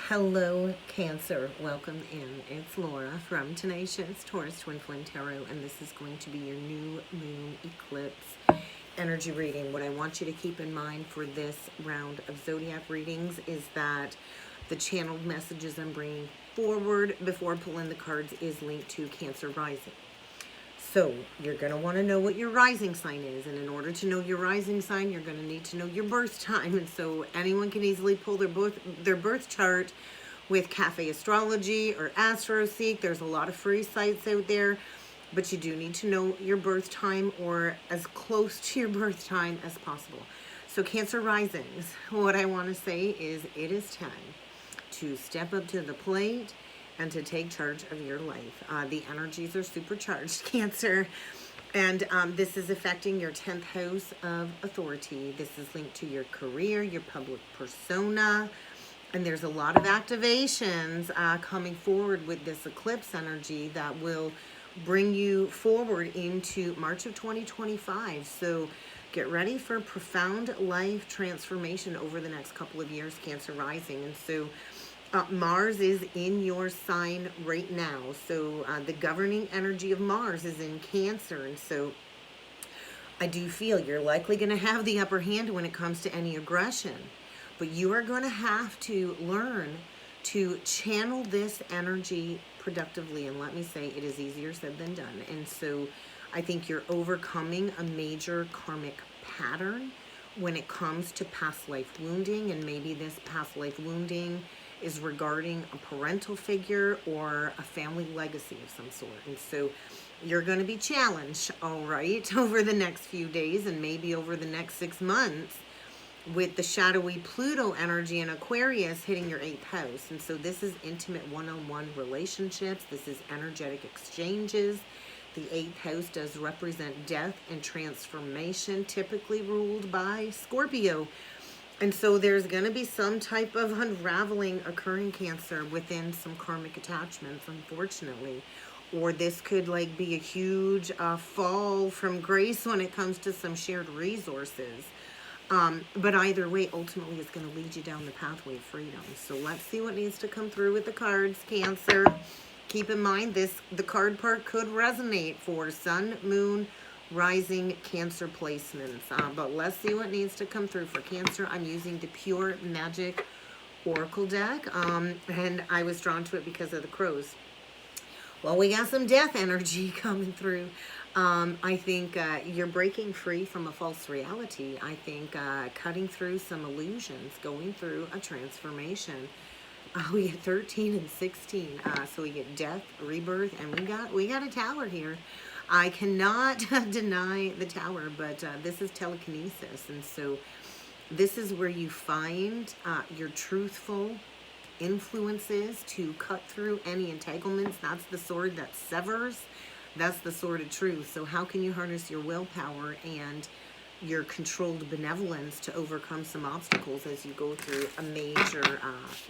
Hello, Cancer. Welcome in. It's Laura from Tenacious Taurus Twin Flame Tarot, and this is going to be your new moon eclipse energy reading. What I want you to keep in mind for this round of zodiac readings is that the channeled messages I'm bringing forward before pulling the cards is linked to Cancer rising. So you're going to want to know what your rising sign is. And in order to know your rising sign, you're going to need to know your birth time. And so anyone can easily pull their birth chart with Cafe Astrology or AstroSeek. There's a lot of free sites out there. But you do need to know your birth time or as close to your birth time as possible. So Cancer risings, what I want to say is it is time to step up to the plate and to take charge of your life. The energies are supercharged, Cancer. And this is affecting your 10th house of authority. This is linked to your career, your public persona. And there's a lot of activations coming forward with this eclipse energy that will bring you forward into March of 2025. So get ready for profound life transformation over the next couple of years, Cancer rising. And so Mars is in your sign right now. So the governing energy of Mars is in Cancer. And so I do feel you're likely going to have the upper hand when it comes to any aggression. But you are going to have to learn to channel this energy productively. And let me say, it is easier said than done. And so I think you're overcoming a major karmic pattern when it comes to past life wounding. And maybe this past life wounding is regarding a parental figure or a family legacy of some sort. And so you're going to be challenged, all right, over the next few days and maybe over the next 6 months with the shadowy Pluto energy in Aquarius hitting your 8th house. And so this is intimate one-on-one relationships. This is energetic exchanges. The 8th house does represent death and transformation, typically ruled by Scorpio. And so there's going to be some type of unraveling occurring, Cancer, within some karmic attachments, unfortunately. Or this could like be a huge fall from grace when it comes to some shared resources. But either way, ultimately, it's going to lead you down the pathway of freedom. So let's see what needs to come through with the cards, Cancer. Keep in mind, the card part could resonate for Sun, Moon, Rising, Cancer placements. But let's see what needs to come through for Cancer. I'm using the Pure Magic Oracle deck. And I was drawn to it because of the crows. Well, we got some death energy coming through. I think you're breaking free from a false reality. I think cutting through some illusions, going through a transformation. We get 13 and 16. So we get death, rebirth, and we got a tower here. I cannot deny the tower, but this is telekinesis. And so this is where you find your truthful influences to cut through any entanglements. That's the sword that severs. That's the sword of truth. So how can you harness your willpower and your controlled benevolence to overcome some obstacles as you go through a major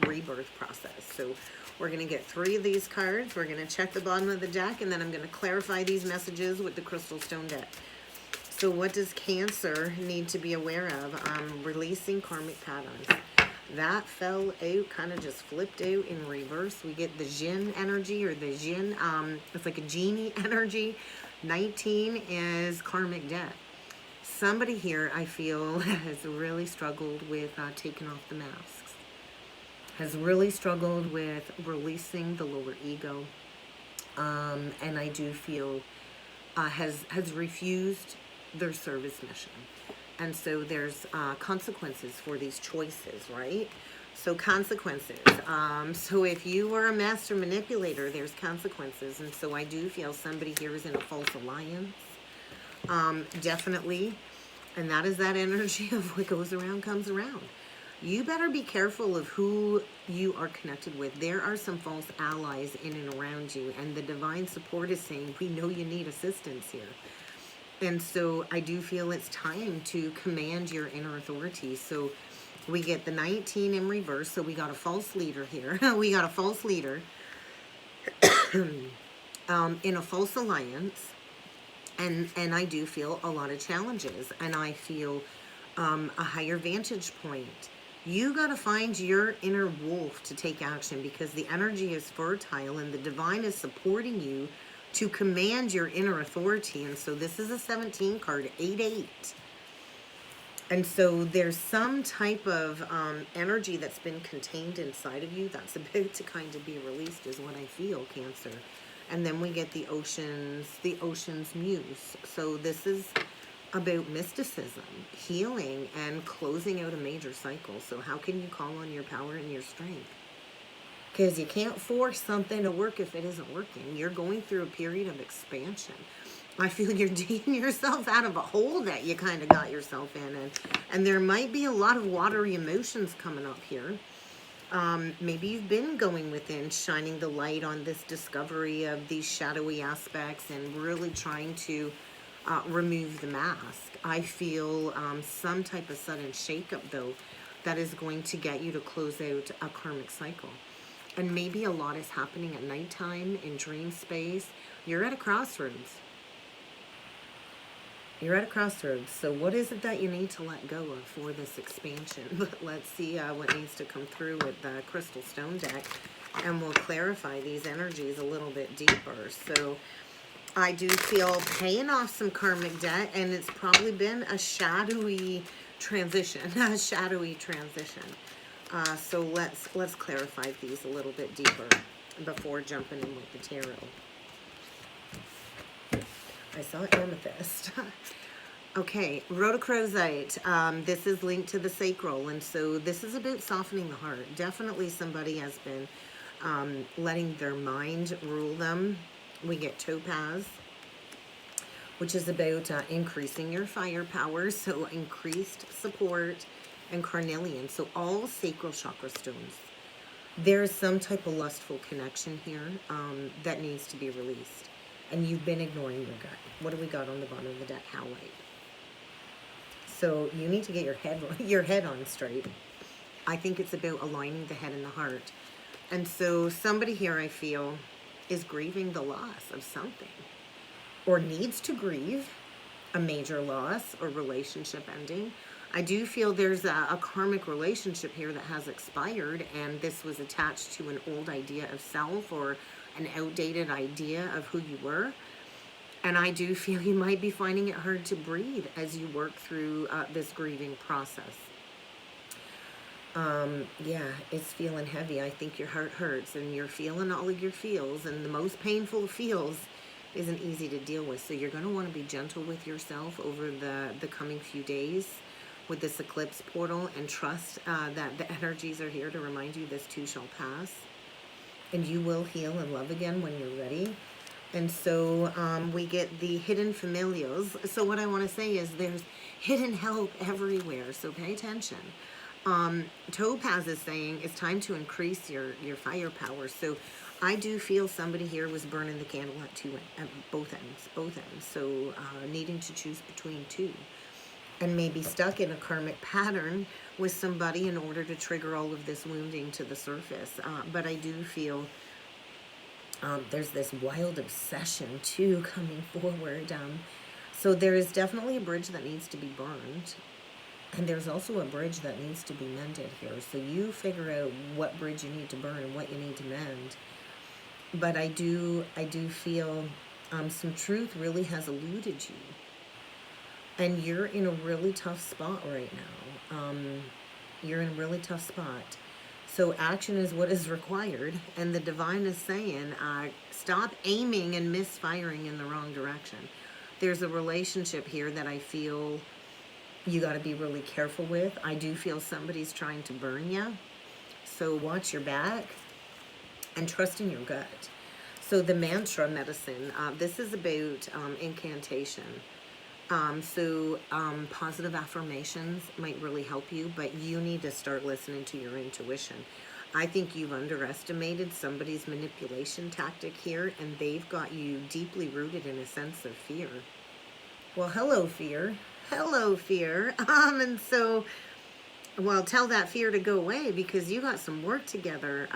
rebirth process? So we're going to get 3 of these cards. We're going to check the bottom of the deck, and then I'm going to clarify these messages with the Crystal Stone deck. So what does Cancer need to be aware of? Releasing karmic patterns. That fell out, kind of just flipped out in reverse. We get the Jinn energy, or the Jinn. It's like a genie energy. 19 is karmic debt. Somebody here, I feel, has really struggled with taking off the masks. Has really struggled with releasing the lower ego. And I do feel has refused their service mission. And so there's consequences for these choices, right? So consequences. So if you were a master manipulator, there's consequences. And so I do feel somebody here is in a false alliance. Definitely. And that is that energy of what goes around comes around. You better be careful of who you are connected with. There are some false allies in and around you. And the divine support is saying, we know you need assistance here. And so I do feel it's time to command your inner authority. So we get the 19 in reverse. So we got a false leader here. We got a false leader in a false alliance. And I do feel a lot of challenges. And I feel a higher vantage point. You got to find your inner wolf to take action, because the energy is fertile and the divine is supporting you to command your inner authority. And so this is a 17 card, 8-8. And so there's some type of energy that's been contained inside of you that's about to kind of be released, is what I feel, Cancer. And then we get the ocean's muse. So this is about mysticism, healing, and closing out a major cycle. So how can you call on your power and your strength? Because you can't force something to work if it isn't working. You're going through a period of expansion. I feel you're digging yourself out of a hole that you kind of got yourself in. And there might be a lot of watery emotions coming up here. Maybe you've been going within, shining the light on this discovery of these shadowy aspects and really trying to remove the mask. I feel some type of sudden shakeup, though, that is going to get you to close out a karmic cycle. And maybe a lot is happening at nighttime, in dream space. You're at a crossroads. You're at a crossroads. So what is it that you need to let go of for this expansion? But let's see what needs to come through with the Crystal Stone deck, and we'll clarify these energies a little bit deeper. So I do feel paying off some karmic debt, and it's probably been a shadowy transition, so let's clarify these a little bit deeper before jumping in with the tarot. I saw amethyst. Okay, rhodochrosite. This is linked to the sacral, and so this is about softening the heart. Definitely somebody has been letting their mind rule them. We get topaz, which is about increasing your fire power, so increased support, and carnelian, so all sacral chakra stones. There's some type of lustful connection here that needs to be released, and you've been ignoring your gut. What do we got on the bottom of the deck? Howlite. So you need to get your head on straight. I think it's about aligning the head and the heart. And so somebody here, I feel, is grieving the loss of something, or needs to grieve a major loss or relationship ending. I do feel there's a karmic relationship here that has expired, and this was attached to an old idea of self or an outdated idea of who you were. And I do feel you might be finding it hard to breathe as you work through this grieving process. Yeah, it's feeling heavy. I think your heart hurts, and you're feeling all of your feels, and the most painful of feels isn't easy to deal with. So you're going to want to be gentle with yourself over the coming few days with this eclipse portal, and trust that the energies are here to remind you this too shall pass, and you will heal and love again when you're ready. And so we get the hidden familials. So what I want to say is there's hidden help everywhere, so pay attention. Topaz is saying it's time to increase your firepower. So I do feel somebody here was burning the candle at both ends. So needing to choose between two, and maybe stuck in a karmic pattern with somebody in order to trigger all of this wounding to the surface. But I do feel there's this wild obsession too coming forward. So there is definitely a bridge that needs to be burned. And there's also a bridge that needs to be mended here. So you figure out what bridge you need to burn and what you need to mend. But I do feel some truth really has eluded you. And you're in a really tough spot right now. You're in a really tough spot. So action is what is required. And the divine is saying, stop aiming and misfiring in the wrong direction. There's a relationship here that I feel you got to be really careful with. I do feel somebody's trying to burn you. So watch your back and trust in your gut. So the mantra medicine, this is about incantation. Positive affirmations might really help you, but you need to start listening to your intuition. I think you've underestimated somebody's manipulation tactic here, and they've got you deeply rooted in a sense of fear. Well, hello, fear. Hello, fear. And so, well, tell that fear to go away, because you got some work together.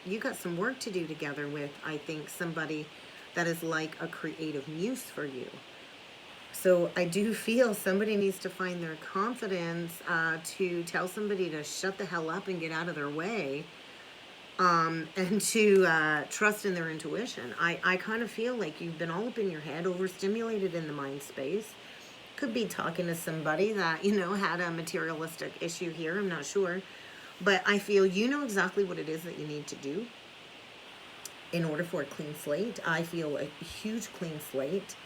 You got some work to do together with, I think, somebody that is like a creative muse for you. So I do feel somebody needs to find their confidence to tell somebody to shut the hell up and get out of their way, and to trust in their intuition. I kind of feel like you've been all up in your head, overstimulated in the mind space. Could be talking to somebody that, had a materialistic issue here. I'm not sure. But I feel you know exactly what it is that you need to do in order for a clean slate. I feel a huge clean slate.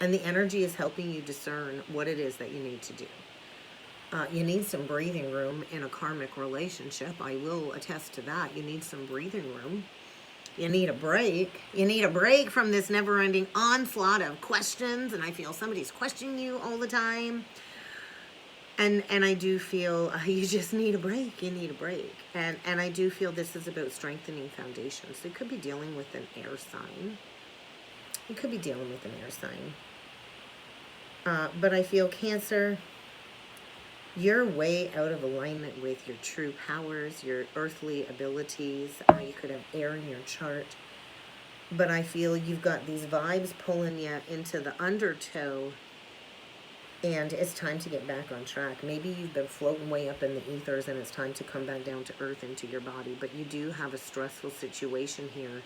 And the energy is helping you discern what it is that you need to do. You need some breathing room in a karmic relationship. I will attest to that. You need some breathing room. You need a break. You need a break from this never-ending onslaught of questions. And I feel somebody's questioning you all the time. And I do feel you just need a break. You need a break. And I do feel this is about strengthening foundations. So you could be dealing with an air sign. You could be dealing with an air sign. But I feel Cancer, you're way out of alignment with your true powers, your earthly abilities. You could have air in your chart. But I feel you've got these vibes pulling you into the undertow. And it's time to get back on track. Maybe you've been floating way up in the ethers and it's time to come back down to earth into your body. But you do have a stressful situation here.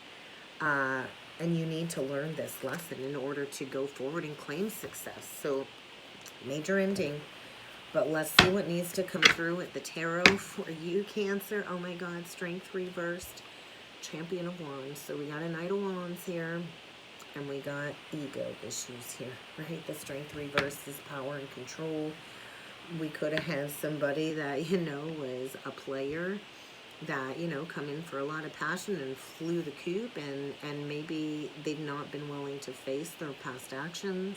And you need to learn this lesson in order to go forward and claim success. So, major ending. But let's see what needs to come through with the tarot for you, Cancer. Oh my God, Strength reversed. Champion of Wands. So we got a Knight of Wands here. And we got ego issues here, right? The Strength reversed is power and control. We could have had somebody that, was a player that, come in for a lot of passion and flew the coop, and maybe they've not been willing to face their past actions.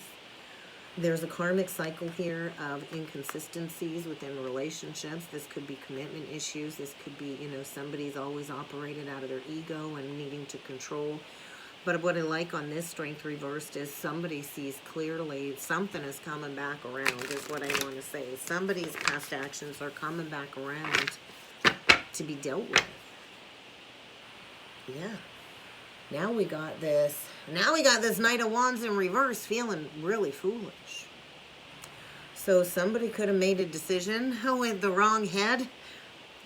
There's a karmic cycle here of inconsistencies within relationships. This could be commitment issues. This could be, somebody's always operated out of their ego and needing to control. But what I like on this Strength reversed is somebody sees clearly something is coming back around, is what I want to say. Somebody's past actions are coming back around to be dealt with. Yeah. Now we got this Knight of Wands in reverse feeling really foolish. So somebody could have made a decision with the wrong head,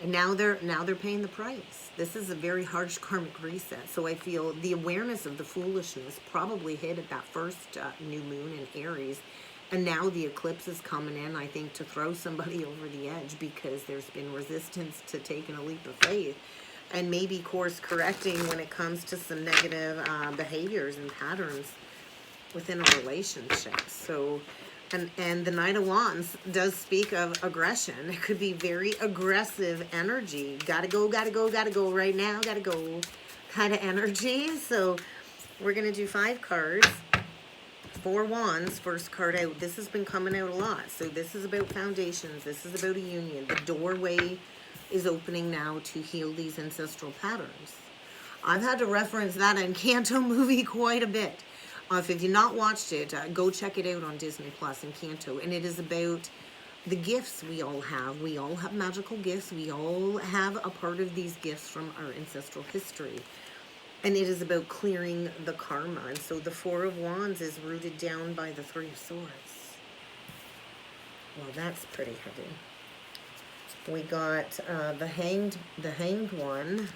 and now they're paying the price. This is a very harsh karmic reset. So I feel the awareness of the foolishness probably hit at that first new moon in Aries. And now the eclipse is coming in, I think, to throw somebody over the edge because there's been resistance to taking a leap of faith. And maybe course correcting when it comes to some negative behaviors and patterns within a relationship. So, and the Knight of Wands does speak of aggression. It could be very aggressive energy. Gotta go right now, gotta go kind of energy. So we're going to do 5 cards. 4 Wands, first card out. This has been coming out a lot. So this is about foundations. This is about a union. The doorway is opening now to heal these ancestral patterns. I've had to reference that Encanto movie quite a bit. If you've not watched it, go check it out on Disney Plus, Encanto. And it is about the gifts we all have. We all have magical gifts. We all have a part of these gifts from our ancestral history. And it is about clearing the karma. And so the 4 of Wands is rooted down by the 3 of Swords. Well, that's pretty heavy. We got the hanged one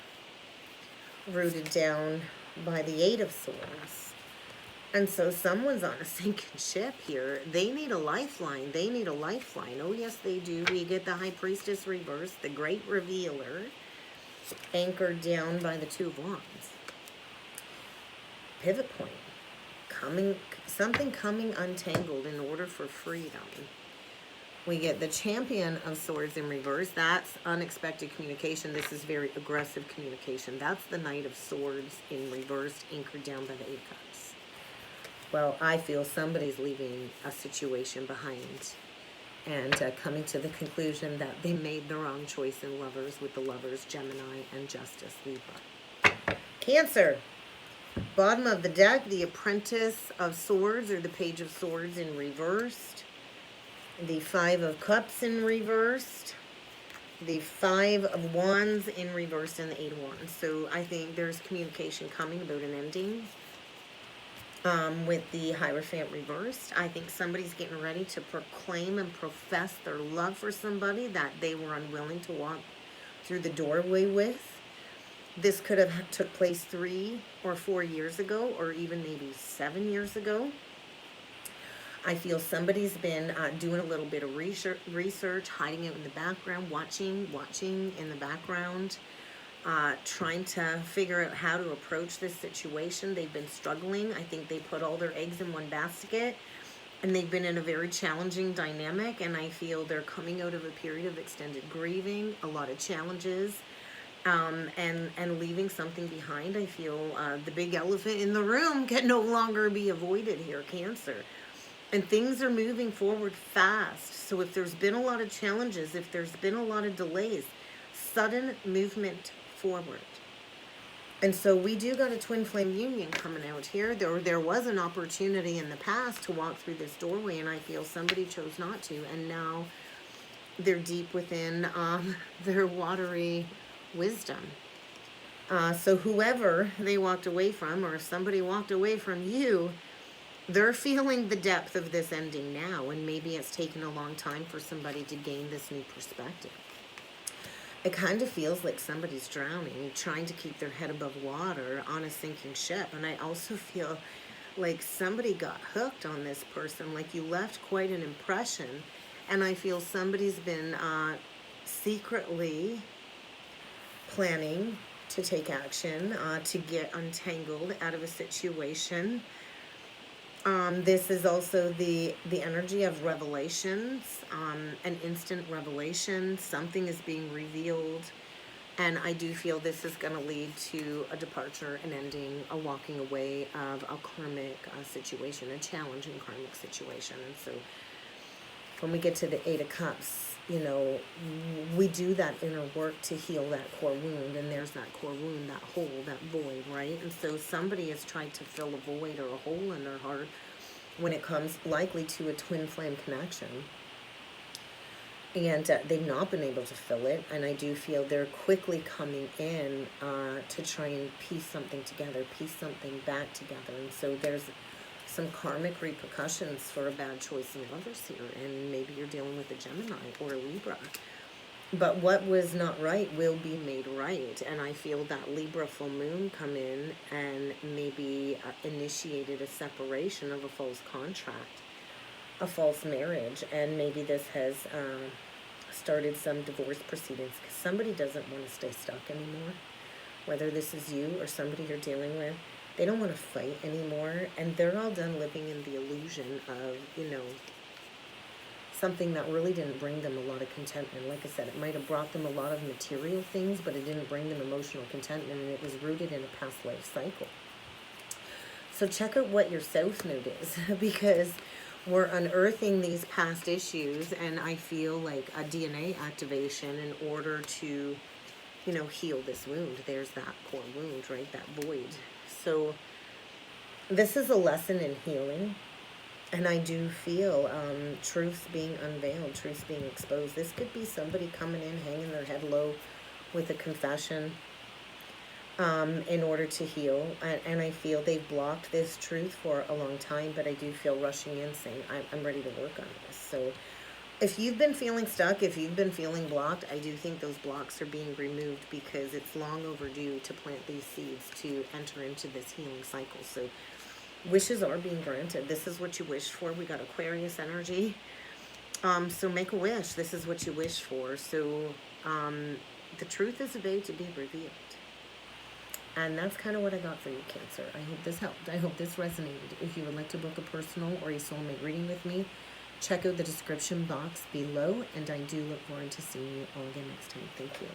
rooted down by the 8 of Swords. And so someone's on a sinking ship here. They need a lifeline. They need a lifeline. Oh, yes, they do. We get the High Priestess reversed, the Great Revealer, anchored down by the 2 of Wands. Pivot point. Something coming untangled in order for freedom. We get the Champion of Swords in reverse. That's unexpected communication. This is very aggressive communication. That's the Knight of Swords in reverse, anchored down by the 8 of Cups. Well, I feel somebody's leaving a situation behind and coming to the conclusion that they made the wrong choice in Lovers with the Lovers, Gemini, and Justice, Libra. Cancer. Bottom of the deck, the Apprentice of Swords, or the Page of Swords in reversed. The 5 of Cups in reversed. The 5 of Wands in reversed, and the 8 of Wands. So I think there's communication coming about an ending. with the Hierophant reversed. I think somebody's getting ready to proclaim and profess their love for somebody that they were unwilling to walk through the doorway with. This could have took place 3 or 4 years ago, or even maybe 7 years ago. I feel somebody's been doing a little bit of research, hiding it in the background, watching in the background, trying to figure out how to approach this situation. They've been struggling. I think they put all their eggs in one basket, and they've been in a very challenging dynamic, and I feel they're coming out of a period of extended grieving, a lot of challenges, and leaving something behind. I feel the big elephant in the room can no longer be avoided here, Cancer. And things are moving forward fast. So if there's been a lot of challenges, if there's been a lot of delays, sudden movement forward. And so we do got a twin flame union coming out here. There was an opportunity in the past to walk through this doorway, and I feel somebody chose not to. And now they're deep within their watery wisdom. So whoever they walked away from, or if somebody walked away from you, they're feeling the depth of this ending now, and maybe it's taken a long time for somebody to gain this new perspective. It kind of feels like somebody's drowning, trying to keep their head above water on a sinking ship. And I also feel like somebody got hooked on this person, like you left quite an impression. And I feel somebody's been secretly planning to take action, to get untangled out of a situation. This is also the energy of revelations, an instant revelation. Something is being revealed, and I do feel this is going to lead to a departure, an ending, a walking away of a karmic situation, a challenging karmic situation. And so when we get to the 8 of Cups, you know, we do that inner work to heal that core wound, and there's that core wound, that hole, that void, right? And so somebody has tried to fill a void or a hole in their heart when it comes likely to a twin flame connection, and they've not been able to fill it. And I do feel they're quickly coming in to try and piece something together, piece something back together. And so there's some karmic repercussions for a bad choice in lovers here, and maybe you're dealing with a Gemini or a Libra. But what was not right will be made right. And I feel that Libra full moon come in and maybe initiated a separation of a false contract, a false marriage. And maybe this has started some divorce proceedings, because somebody doesn't want to stay stuck anymore. Whether this is you or somebody you're dealing with, they don't want to fight anymore. And they're all done living in the illusion of, you know, something that really didn't bring them a lot of contentment. Like I said, it might have brought them a lot of material things, but it didn't bring them emotional contentment, and it was rooted in a past life cycle. So check out what your South Node is, because we're unearthing these past issues, and I feel like a DNA activation in order to, you know, heal this wound. There's that core wound, right? That void. So this is a lesson in healing. And I do feel truths being unveiled, truths being exposed. This could be somebody coming in, hanging their head low with a confession in order to heal. And I feel they've blocked this truth for a long time, but I do feel rushing in saying, I'm ready to work on this. So if you've been feeling stuck, if you've been feeling blocked, I do think those blocks are being removed, because it's long overdue to plant these seeds to enter into this healing cycle. So wishes are being granted. This is what you wished for. We got Aquarius energy. So make a wish. This is what you wish for. So the truth is about to be revealed. And that's kind of what I got for you, Cancer. I hope this helped. I hope this resonated. If you would like to book a personal or a soulmate reading with me, check out the description box below. And I do look forward to seeing you all again next time. Thank you.